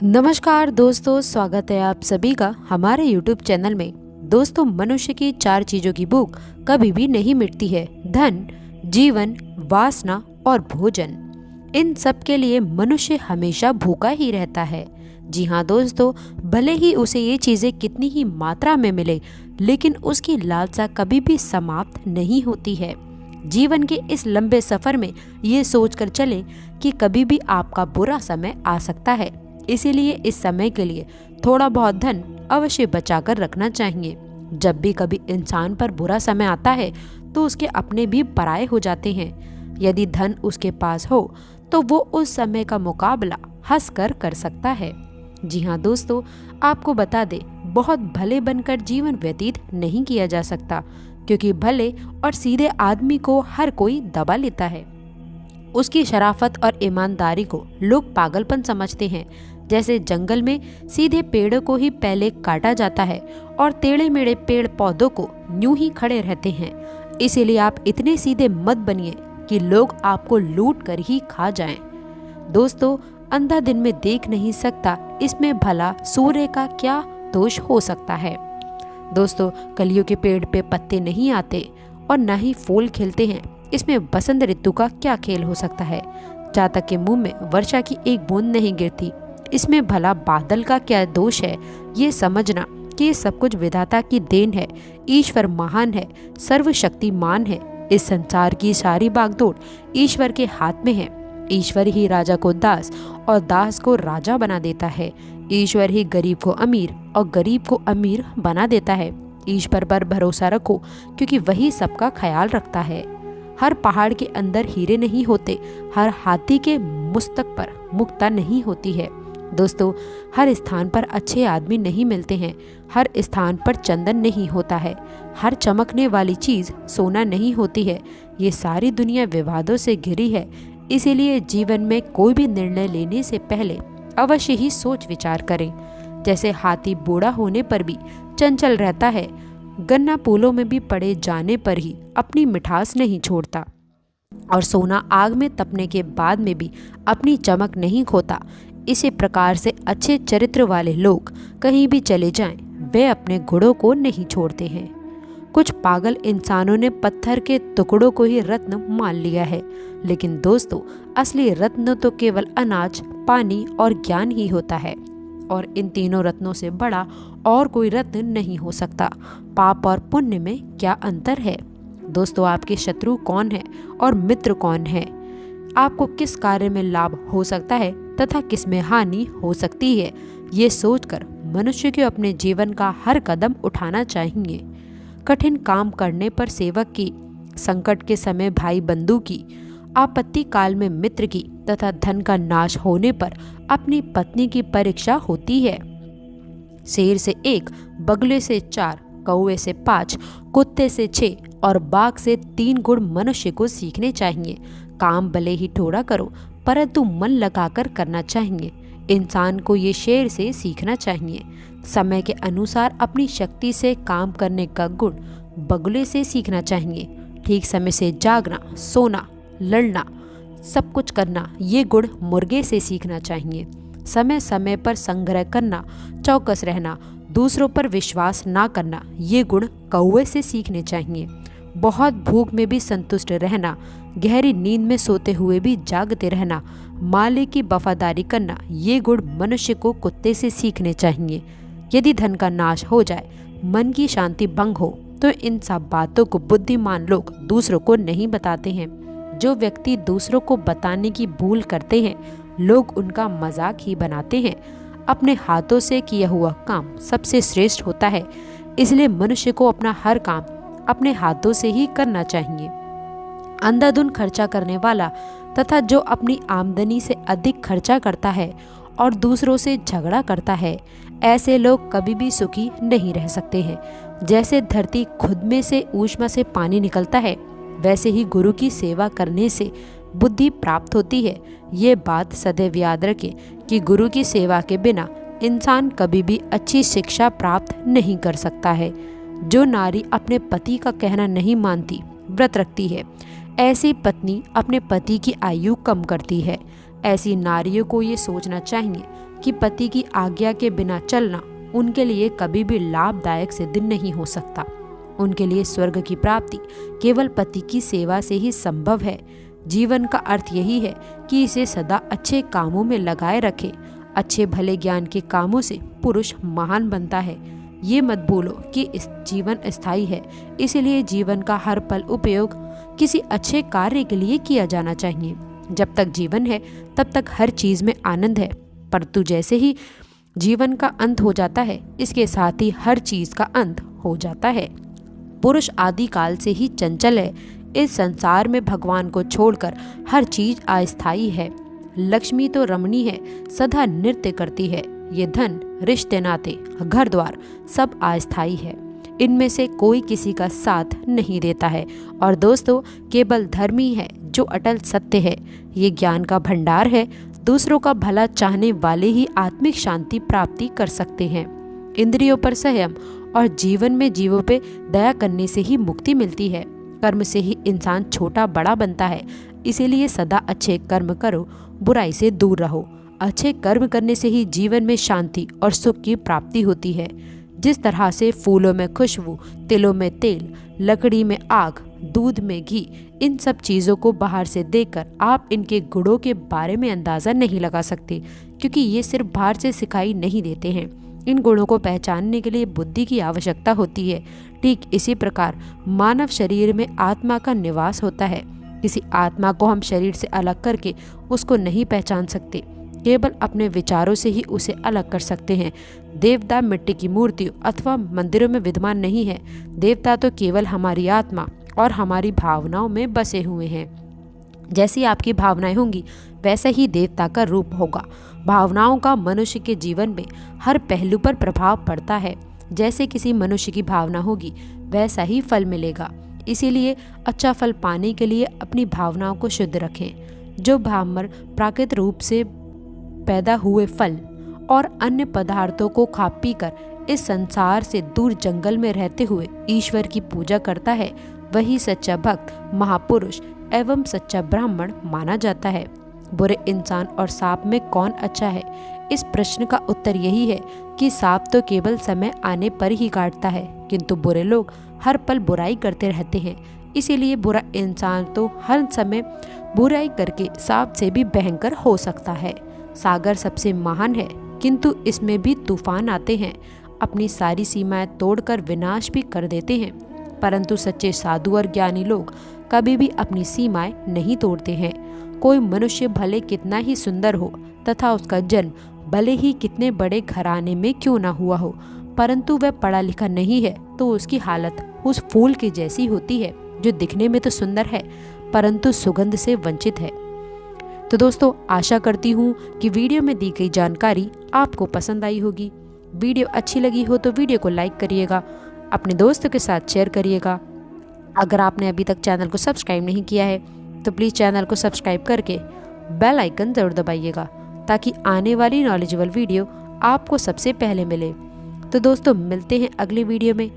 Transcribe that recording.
नमस्कार दोस्तों, स्वागत है आप सभी का हमारे YouTube चैनल में। दोस्तों, मनुष्य की 4 चीजों की भूख कभी भी नहीं मिटती है। धन, जीवन, वासना और भोजन। इन सब के लिए मनुष्य हमेशा भूखा ही रहता है। जी हाँ दोस्तों, भले ही उसे ये चीजें कितनी ही मात्रा में मिले, लेकिन उसकी लालसा कभी भी समाप्त नहीं होती है। जीवन के इस लंबे सफर में ये सोचकर चले कि कभी भी आपका बुरा समय आ सकता है, इसीलिए इस समय के लिए थोड़ा बहुत धन अवश्य बचाकर रखना चाहिए। जब भी कभी इंसान पर बुरा समय आता है तो उसके अपने भी पराये हो जाते हैं। यदि धन उसके पास हो तो वो उस समय का मुकाबला हंसकर कर सकता है। जी हाँ दोस्तों, आपको बता दे, बहुत भले बनकर जीवन व्यतीत नहीं किया जा सकता, क्योंकि भले और सीधे आदमी को हर कोई दबा लेता है। उसकी शराफत और ईमानदारी को लोग पागलपन समझते हैं। जैसे जंगल में सीधे पेड़ों को ही पहले काटा जाता है और टेढ़े मेढ़े पेड़ पौधों को यूं ही खड़े रहते हैं। इसीलिए आप इतने सीधे मत बनिए कि लोग आपको लूट कर ही खा जाएं। दोस्तों, अंधा दिन में देख नहीं सकता, इसमें भला सूर्य का क्या दोष हो सकता है। दोस्तों, कलियों के पेड़ पे पत्ते नहीं आते और न ही फूल खिलते हैं, इसमें बसंत ऋतु का क्या खेल हो सकता है। चातक के मुंह में वर्षा की एक बूंद नहीं गिरती, इसमें भला बादल का क्या दोष है। ये समझना कि ये सब कुछ विधाता की देन है। ईश्वर महान है, सर्वशक्तिमान है। इस संसार की सारी बागडोर ईश्वर के हाथ में है। ईश्वर ही राजा को दास और दास को राजा बना देता है। ईश्वर ही गरीब को अमीर और गरीब को अमीर बना देता है। ईश्वर पर भरोसा रखो, क्योंकि वही सबका ख्याल रखता है। हर पहाड़ के अंदर हीरे नहीं होते, हर हाथी के मस्तक पर मुक्ता नहीं होती है। दोस्तों, हर स्थान पर अच्छे आदमी नहीं मिलते हैं, हर स्थान पर चंदन नहीं होता है, हर चमकने वाली चीज सोना नहीं होती है। ये सारी दुनिया विवादों से घिरी है। इसीलिए जीवन में कोई भी निर्णय लेने से पहले अवश्य ही सोच विचार करें। जैसे हाथी बूढ़ा होने पर भी चंचल रहता है, गन्ना पुलों में भी पड़े जाने पर ही अपनी मिठास नहीं छोड़ता, और सोना आग में तपने के बाद में भी अपनी चमक नहीं खोता। इसी प्रकार से अच्छे चरित्र वाले लोग कहीं भी चले जाएं, वे अपने गुणों को नहीं छोड़ते हैं। कुछ पागल इंसानों ने पत्थर के टुकड़ों को ही रत्न मान लिया है, लेकिन दोस्तों, असली रत्न तो केवल अनाज, पानी और ज्ञान ही होता है, और इन तीनों रत्नों से बड़ा और कोई रत्न नहीं हो सकता। पाप और पुण्य में क्या अंतर है। दोस्तों, आपके शत्रु कौन है और मित्र कौन है, आपको किस कार्य में लाभ हो सकता है तथा किस में हानि हो सकती है, ये सोचकर मनुष्य को अपने जीवन का हर कदम उठाना चाहिए। कठिन काम करने पर सेवक की, संकट के समय भाई बंधु की, आपत्ति काल में मित्र की तथा धन का नाश होने पर अपनी पत्नी की परीक्षा होती है। शेर से 1, बगुले से 4, कौवे से 5, कुत्ते से 6 और बाघ से 3 गुण मनुष्य को सीखने चाहिए। काम भले ही थोड़ा करो, परंतु मन लगाकर करना चाहिए। इंसान को ये शेर से सीखना चाहिए। समय के अनुसार अपनी शक्ति से काम करने का गुण बगुले से सीखना चाहिए। ठीक समय से जागना, सोना, लड़ना, सब कुछ करना, ये गुण मुर्गे से सीखना चाहिए। समय समय पर संग्रह करना, चौकस रहना, दूसरों पर विश्वास ना करना, ये गुण कौवे से सीखने चाहिए। बहुत भूख में भी संतुष्ट रहना, गहरी नींद में सोते हुए भी जागते रहना, मालिक की वफादारी करना, ये गुण मनुष्य को कुत्ते से सीखने चाहिए। यदि धन का नाश हो जाए, मन की शांति भंग हो, तो इन सब बातों को बुद्धिमान लोग दूसरों को नहीं बताते हैं। जो व्यक्ति दूसरों को बताने की भूल करते हैं, लोग उनका मजाक ही बनाते हैं। अपने हाथों से किया हुआ काम सबसे श्रेष्ठ होता है, इसलिए मनुष्य को अपना हर काम अपने हाथों से ही करना चाहिए। अंधाधुंध खर्चा करने वाला तथा जो अपनी आमदनी से अधिक खर्चा करता है और दूसरों से झगड़ा करता है, ऐसे लोग कभी भी सुखी नहीं रह सकते हैं। जैसे धरती खुद में से ऊष्मा से पानी निकलता है, वैसे ही गुरु की सेवा करने से बुद्धि प्राप्त होती है। ये बात सदैव याद रखें कि गुरु की सेवा के बिना इंसान कभी भी अच्छी शिक्षा प्राप्त नहीं कर सकता है। जो नारी अपने पति का कहना नहीं मानती, व्रत रखती है, ऐसी पत्नी अपने पति की आयु कम करती है। ऐसी नारियों को ये सोचना चाहिए कि पति की आज्ञा के बिना चलना उनके लिए कभी भी लाभदायक सिद्ध नहीं हो सकता। उनके लिए स्वर्ग की प्राप्ति केवल पति की सेवा से ही संभव है। जीवन का अर्थ यही है कि इसे सदा अच्छे कामों में लगाए रखे। अच्छे भले ज्ञान के कामों से पुरुष महान बनता है। ये मत भूलो कि इस जीवन अस्थायी है, इसलिए जीवन का हर पल उपयोग किसी अच्छे कार्य के लिए किया जाना चाहिए। जब तक जीवन है तब तक हर चीज में आनंद है, परंतु जैसे ही जीवन का अंत हो जाता है, इसके साथ ही हर चीज का अंत हो जाता है। पुरुष आदि काल से ही चंचल है। इस संसार में भगवान को छोड़कर हर चीज अस्थायी है। लक्ष्मी तो रमणी है, सदा नृत्य करती है। ये धन, रिश्ते नाते, घर द्वार सब अस्थायी है। इनमें से कोई किसी का साथ नहीं देता है। और दोस्तों, केवल धर्म ही है जो अटल सत्य है। ये ज्ञान का भंडार है। दूसरों का भला चाहने वाले ही आत्मिक शांति प्राप्ति कर सकते हैं। इंद्रियों पर संयम और जीवन में जीवों पे दया करने से ही मुक्ति मिलती है। कर्म से ही इंसान छोटा बड़ा बनता है। इसीलिए सदा अच्छे कर्म करो, बुराई से दूर रहो। अच्छे कर्म करने से ही जीवन में शांति और सुख की प्राप्ति होती है। जिस तरह से फूलों में खुशबू, तिलों में तेल, लकड़ी में आग, दूध में घी, इन सब चीज़ों को बाहर से देखकर आप इनके गुणों के बारे में अंदाज़ा नहीं लगा सकते, क्योंकि ये सिर्फ बाहर से सिखाई नहीं देते हैं। इन गुणों को पहचानने के लिए बुद्धि की आवश्यकता होती है। ठीक इसी प्रकार मानव शरीर में आत्मा का निवास होता है। किसी आत्मा को हम शरीर से अलग करके उसको नहीं पहचान सकते, केवल अपने विचारों से ही उसे अलग कर सकते हैं। देवता मिट्टी की मूर्ति अथवा मंदिरों में विद्यमान नहीं है। देवता तो केवल हमारी आत्मा और हमारी भावनाओं में बसे हुए हैं। जैसी आपकी भावनाएं होंगी वैसा ही देवता का रूप होगा। भावनाओं का मनुष्य के जीवन में हर पहलू पर प्रभाव पड़ता है। जैसे किसी मनुष्य की भावना होगी वैसा ही फल मिलेगा। इसीलिए अच्छा फल पाने के लिए अपनी भावनाओं को शुद्ध रखें। जो ब्राह्मण प्राकृतिक रूप से पैदा हुए फल और अन्य पदार्थों को खा पी कर इस संसार से दूर जंगल में रहते हुए ईश्वर की पूजा करता है, वही सच्चा भक्त, महापुरुष एवं सच्चा ब्राह्मण माना जाता है। बुरे इंसान और सांप में कौन अच्छा है? इस प्रश्न का उत्तर यही है कि सांप तो केवल समय आने पर ही काटता है, किंतु बुरे लोग हर पल बुराई करते रहते हैं। इसीलिए बुरा इंसान तो हर समय बुराई करके सांप से भी भयंकर हो सकता है। सागर सबसे महान है, किंतु इसमें भी तूफान आते हैं, अपनी सारी सीमाएं तोड़कर विनाश भी कर देते हैं। परंतु सच्चे साधु और ज्ञानी लोग कभी भी अपनी सीमाएं नहीं तोड़ते हैं। कोई मनुष्य भले कितना ही सुंदर हो तथा उसका जन्म भले ही कितने बड़े घराने में क्यों ना हुआ हो, परंतु वह पढ़ा लिखा नहीं है तो उसकी हालत उस फूल की जैसी होती है जो दिखने में तो सुंदर है परंतु सुगंध से वंचित है। तो दोस्तों, आशा करती हूँ कि वीडियो में दी गई जानकारी आपको पसंद आई होगी। वीडियो अच्छी लगी हो तो वीडियो को लाइक करिएगा, अपने दोस्तों के साथ शेयर करिएगा। अगर आपने अभी तक चैनल को सब्सक्राइब नहीं किया है तो प्लीज़ चैनल को सब्सक्राइब करके बेल आइकन ज़रूर दबाइएगा, ताकि आने वाली नॉलेजेबल वीडियो आपको सबसे पहले मिले। तो दोस्तों, मिलते हैं अगले वीडियो में।